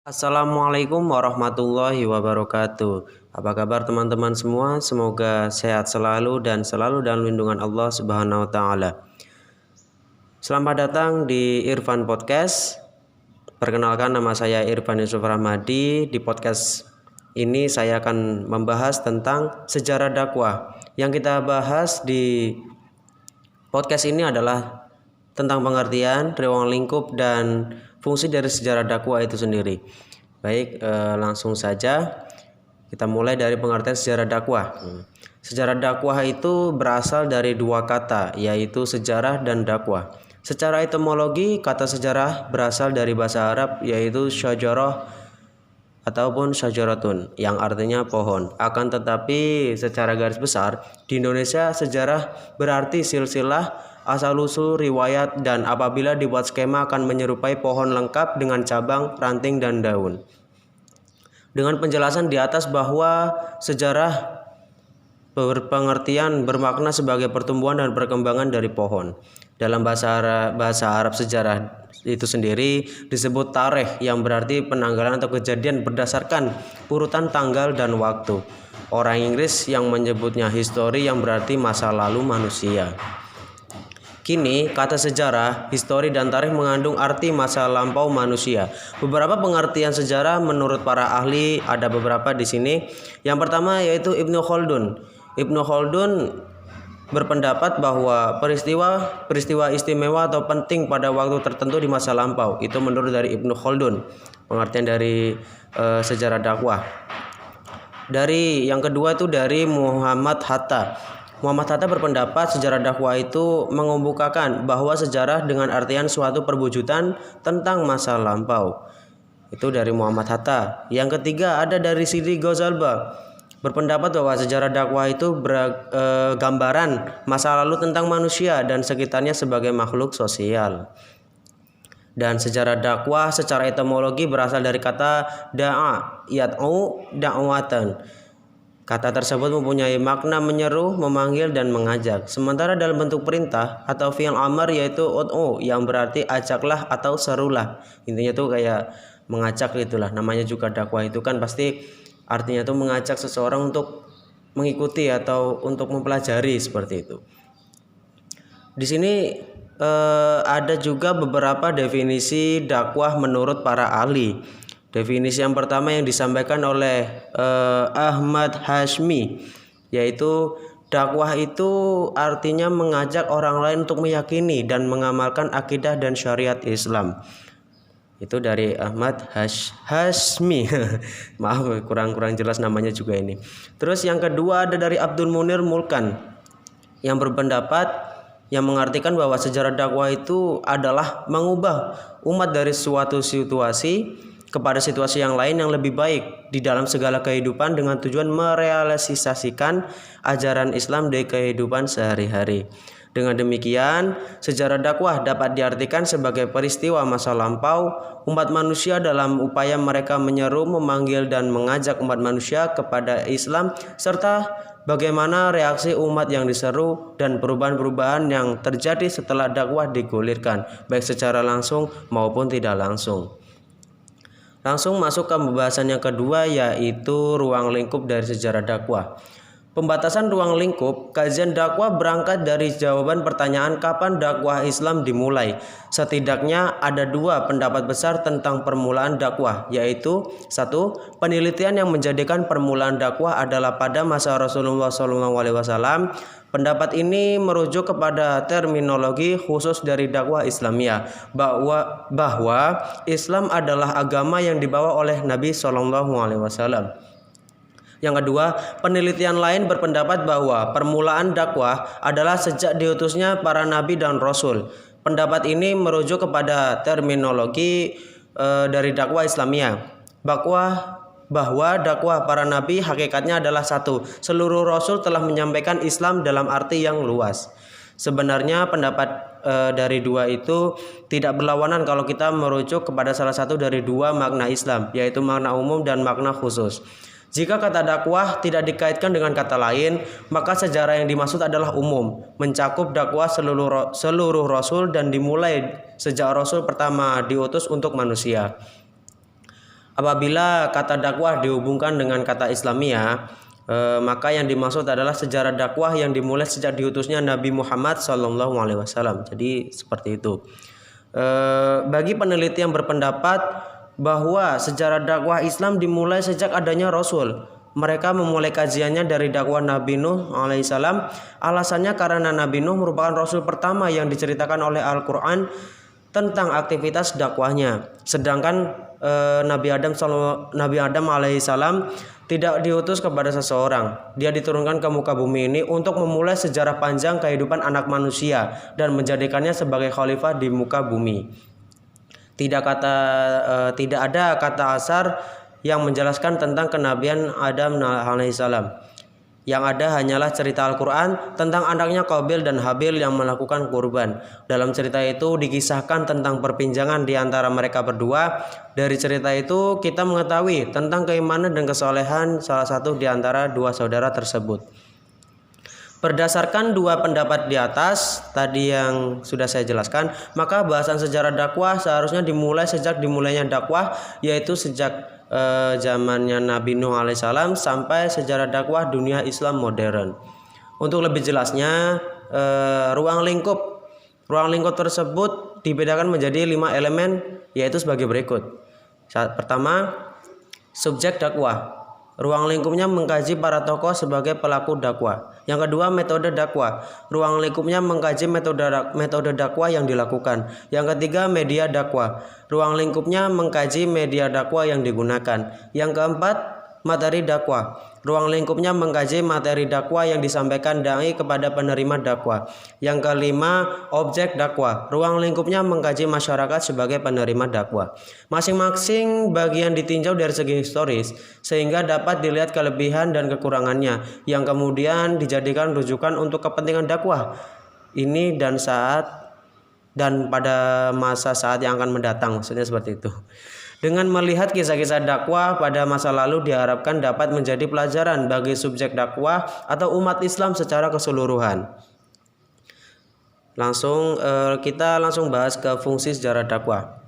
Assalamualaikum warahmatullahi wabarakatuh. Apa kabar teman-teman semua? Semoga sehat selalu dan selalu dalam lindungan Allah Subhanahu wa taala. Selamat datang di Irfan Podcast. Perkenalkan, nama saya Irfan Yusuf Rahmadi. Di podcast ini saya akan membahas tentang sejarah dakwah. Yang kita bahas di podcast ini adalah tentang pengertian, ruang lingkup, dan fungsi dari sejarah dakwah itu sendiri. Baik, langsung saja kita mulai dari pengertian sejarah dakwah. Sejarah dakwah itu berasal dari dua kata, yaitu sejarah dan dakwah. Secara etimologi, kata sejarah berasal dari bahasa Arab, yaitu syajarah ataupun syajaratun, yang artinya pohon. Akan tetapi secara garis besar, di Indonesia sejarah berarti silsilah asal-usul riwayat, dan apabila dibuat skema akan menyerupai pohon lengkap dengan cabang, ranting, dan daun. Dengan penjelasan di atas bahwa sejarah berpengertian bermakna sebagai pertumbuhan dan perkembangan dari pohon. Dalam bahasa Arab sejarah itu sendiri disebut tarikh, yang berarti penanggalan atau kejadian berdasarkan urutan tanggal dan waktu. Orang Inggris yang menyebutnya history, yang berarti masa lalu manusia. Kini, kata sejarah, histori, dan tarikh mengandung arti masa lampau manusia. Beberapa pengertian sejarah menurut para ahli ada beberapa di sini. Yang pertama yaitu Ibnu Khaldun. Ibnu Khaldun berpendapat bahwa peristiwa istimewa atau penting pada waktu tertentu di masa lampau. Itu menurut dari Ibnu Khaldun, pengertian dari sejarah dakwah. Dari yang kedua itu dari Muhammad Hatta. Muhammad Hatta berpendapat sejarah dakwah itu mengemukakan bahwa sejarah dengan artian suatu perwujudan tentang masa lampau. Itu dari Muhammad Hatta. Yang ketiga ada dari Sidi Ghazalba, berpendapat bahwa sejarah dakwah itu gambaran masa lalu tentang manusia dan sekitarnya sebagai makhluk sosial. Dan sejarah dakwah secara etimologi berasal dari kata da'a, yad'u da'watan. Kata tersebut mempunyai makna menyeru, memanggil, dan mengajak. Sementara dalam bentuk perintah atau fi'il amar yaitu ud'u, yang berarti ajaklah atau serulah. Intinya tuh kayak mengajak itulah. Namanya juga dakwah itu kan pasti artinya tuh mengajak seseorang untuk mengikuti atau untuk mempelajari, seperti itu. Di sini ada juga beberapa definisi dakwah menurut para ahli. Definisi yang pertama yang disampaikan oleh Ahmad Hashmi, yaitu dakwah itu artinya mengajak orang lain untuk meyakini dan mengamalkan akidah dan syariat Islam. Itu dari Ahmad Hashmi. Maaf kurang jelas namanya juga ini. Terus yang kedua ada dari Abdul Munir Mulkan, yang berpendapat yang mengartikan bahwa sejarah dakwah itu adalah mengubah umat dari suatu situasi kepada situasi yang lain yang lebih baik di dalam segala kehidupan dengan tujuan merealisasikan ajaran Islam di kehidupan sehari-hari. Dengan demikian, sejarah dakwah dapat diartikan sebagai peristiwa masa lampau umat manusia dalam upaya mereka menyeru, memanggil, dan mengajak umat manusia kepada Islam, serta bagaimana reaksi umat yang diseru dan perubahan-perubahan yang terjadi setelah dakwah digulirkan, baik secara langsung maupun tidak langsung. Langsung masuk ke pembahasan yang kedua, yaitu ruang lingkup dari sejarah dakwah. Pembatasan ruang lingkup, kajian dakwah berangkat dari jawaban pertanyaan kapan dakwah Islam dimulai. Setidaknya ada dua pendapat besar tentang permulaan dakwah, yaitu satu, penelitian yang menjadikan permulaan dakwah adalah pada masa Rasulullah SAW. Pendapat ini merujuk kepada terminologi khusus dari dakwah Islamiyah, bahwa Islam adalah agama yang dibawa oleh Nabi SAW. Yang kedua, penelitian lain berpendapat bahwa permulaan dakwah adalah sejak diutusnya para nabi dan rasul. Pendapat ini merujuk kepada terminologi dari dakwah Islamiyah, bahwa dakwah para nabi hakikatnya adalah satu. Seluruh rasul telah menyampaikan Islam dalam arti yang luas. Sebenarnya pendapat dari dua itu tidak berlawanan kalau kita merujuk kepada salah satu dari dua makna Islam, yaitu makna umum dan makna khusus. Jika kata dakwah tidak dikaitkan dengan kata lain, maka sejarah yang dimaksud adalah umum, mencakup dakwah seluruh rasul dan dimulai sejak rasul pertama diutus untuk manusia. Apabila kata dakwah dihubungkan dengan kata Islamiyah, maka yang dimaksud adalah sejarah dakwah yang dimulai sejak diutusnya Nabi Muhammad SAW. Jadi seperti itu. Bagi peneliti yang berpendapat bahwa sejarah dakwah Islam dimulai sejak adanya Rasul, mereka memulai kajiannya dari dakwah Nabi Nuh alaihissalam. Alasannya karena Nabi Nuh merupakan Rasul pertama yang diceritakan oleh Al-Quran tentang aktivitas dakwahnya. Sedangkan Nabi Adam alaihissalam tidak diutus kepada seseorang. Dia diturunkan ke muka bumi ini untuk memulai sejarah panjang kehidupan anak manusia dan menjadikannya sebagai khalifah di muka bumi. Tidak ada kata asar yang menjelaskan tentang kenabian Adam alaihissalam. Yang ada hanyalah cerita Al-Quran tentang anaknya Qabil dan Habil yang melakukan kurban. Dalam cerita itu dikisahkan tentang perpinjangan di antara mereka berdua. Dari cerita itu kita mengetahui tentang keimanan dan kesolehan salah satu di antara dua saudara tersebut. Berdasarkan dua pendapat di atas tadi yang sudah saya jelaskan, maka bahasan sejarah dakwah seharusnya dimulai sejak dimulainya dakwah, yaitu sejak zamannya Nabi Nuh alaihissalam sampai sejarah dakwah dunia Islam modern. Untuk lebih jelasnya, ruang lingkup tersebut dibedakan menjadi 5 elemen, yaitu sebagai berikut. Pertama, subjek dakwah. Ruang lingkupnya mengkaji para tokoh sebagai pelaku dakwah. Yang kedua, metode dakwah. Ruang lingkupnya mengkaji metode dakwah yang dilakukan. Yang ketiga, media dakwah. Ruang lingkupnya mengkaji media dakwah yang digunakan. Yang keempat, materi dakwah. Ruang lingkupnya mengkaji materi dakwah yang disampaikan dai kepada penerima dakwah. Yang kelima, objek dakwah. Ruang lingkupnya mengkaji masyarakat sebagai penerima dakwah. Masing-masing bagian ditinjau dari segi historis sehingga dapat dilihat kelebihan dan kekurangannya yang kemudian dijadikan rujukan untuk kepentingan dakwah ini dan pada masa saat yang akan mendatang, maksudnya seperti itu. Dengan melihat kisah-kisah dakwah pada masa lalu diharapkan dapat menjadi pelajaran bagi subjek dakwah atau umat Islam secara keseluruhan. Kita langsung bahas ke fungsi sejarah dakwah.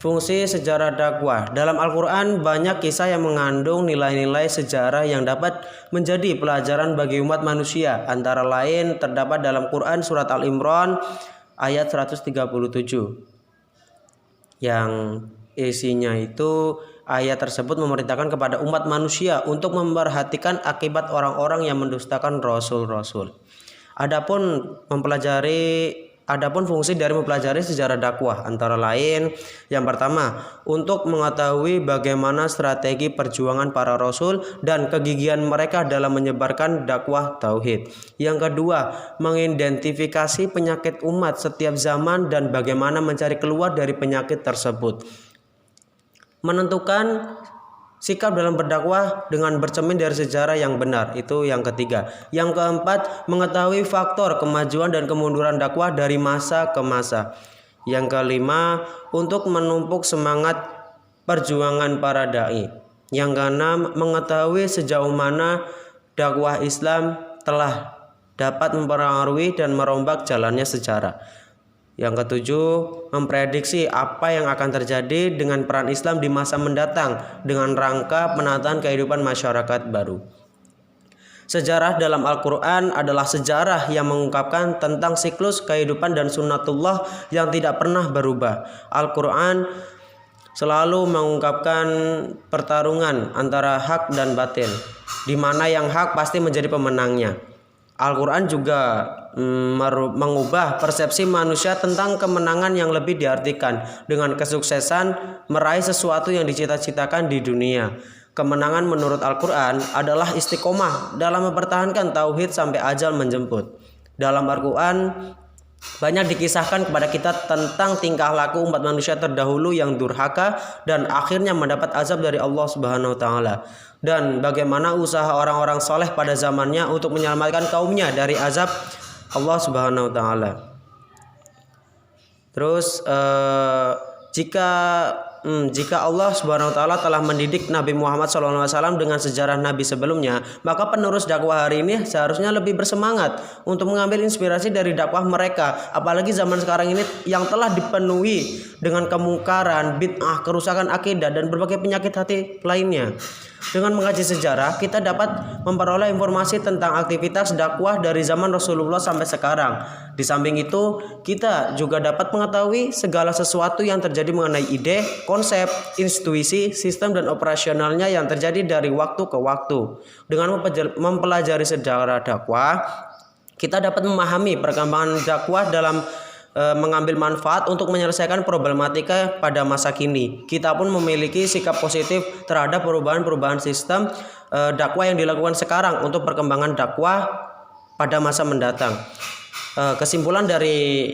Fungsi sejarah dakwah. Dalam Al-Quran banyak kisah yang mengandung nilai-nilai sejarah yang dapat menjadi pelajaran bagi umat manusia. Antara lain terdapat dalam Quran surat Al-Imran ayat 137 yang isinya itu ayat tersebut memerintahkan kepada umat manusia untuk memperhatikan akibat orang-orang yang mendustakan rasul-rasul. Adapun fungsi dari mempelajari sejarah dakwah antara lain, yang pertama, untuk mengetahui bagaimana strategi perjuangan para rasul dan kegigihan mereka dalam menyebarkan dakwah tauhid. Yang kedua, mengidentifikasi penyakit umat setiap zaman dan bagaimana mencari keluar dari penyakit tersebut. Menentukan sikap dalam berdakwah dengan bercermin dari sejarah yang benar, itu yang ketiga. Yang keempat, mengetahui faktor kemajuan dan kemunduran dakwah dari masa ke masa. Yang kelima, untuk menumpuk semangat perjuangan para dai. Yang keenam, mengetahui sejauh mana dakwah Islam telah dapat mempengaruhi dan merombak jalannya sejarah. Yang ketujuh, memprediksi apa yang akan terjadi dengan peran Islam di masa mendatang dengan rangka penataan kehidupan masyarakat baru. Sejarah dalam Al-Quran adalah sejarah yang mengungkapkan tentang siklus kehidupan dan sunnatullah yang tidak pernah berubah. Al-Quran selalu mengungkapkan pertarungan antara hak dan batil, di mana yang hak pasti menjadi pemenangnya. Al-Quran juga mengubah persepsi manusia tentang kemenangan yang lebih diartikan dengan kesuksesan meraih sesuatu yang dicita-citakan di dunia. Kemenangan menurut Al-Quran adalah istiqomah dalam mempertahankan tauhid sampai ajal menjemput. Dalam Al-Quran banyak dikisahkan kepada kita tentang tingkah laku umat manusia terdahulu yang durhaka dan akhirnya mendapat azab dari Allah Subhanahu wa taala, dan bagaimana usaha orang-orang soleh pada zamannya untuk menyelamatkan kaumnya dari azab Allah Subhanahu wa taala. Terus jika jika Allah Subhanahu wa taala telah mendidik Nabi Muhammad SAW dengan sejarah nabi sebelumnya, maka penerus dakwah hari ini seharusnya lebih bersemangat untuk mengambil inspirasi dari dakwah mereka. Apalagi zaman sekarang ini yang telah dipenuhi dengan kemungkaran, bid'ah, kerusakan akidah dan berbagai penyakit hati lainnya. Dengan mengaji sejarah, kita dapat memperoleh informasi tentang aktivitas dakwah dari zaman Rasulullah sampai sekarang. Di samping itu, kita juga dapat mengetahui segala sesuatu yang terjadi mengenai ide, konsep, institusi, sistem, dan operasionalnya yang terjadi dari waktu ke waktu. Dengan mempelajari sejarah dakwah, kita dapat memahami perkembangan dakwah dalam mengambil manfaat untuk menyelesaikan problematika pada masa kini. Kita pun memiliki sikap positif terhadap perubahan-perubahan sistem dakwah yang dilakukan sekarang untuk perkembangan dakwah pada masa mendatang. Kesimpulan dari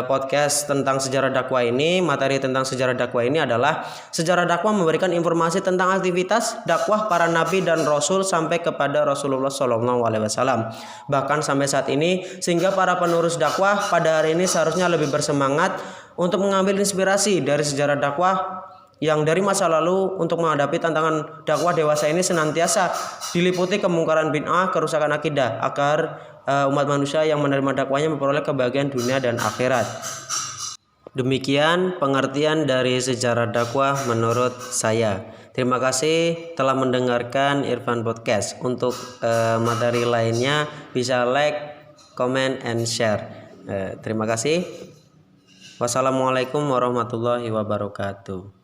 podcast tentang sejarah dakwah ini, materi tentang sejarah dakwah ini adalah sejarah dakwah memberikan informasi tentang aktivitas dakwah para nabi dan rasul sampai kepada Rasulullah SAW. Bahkan sampai saat ini, sehingga para penerus dakwah pada hari ini seharusnya lebih bersemangat untuk mengambil inspirasi dari sejarah dakwah yang dari masa lalu untuk menghadapi tantangan dakwah dewasa ini senantiasa diliputi kemungkaran bid'ah, kerusakan akidah, agar umat manusia yang menerima dakwahnya memperoleh kebahagiaan dunia dan akhirat. Demikian pengertian dari sejarah dakwah menurut saya. Terima kasih telah mendengarkan Irfan Podcast. Untuk materi lainnya bisa like, comment, and share. Terima kasih. Wassalamualaikum warahmatullahi wabarakatuh.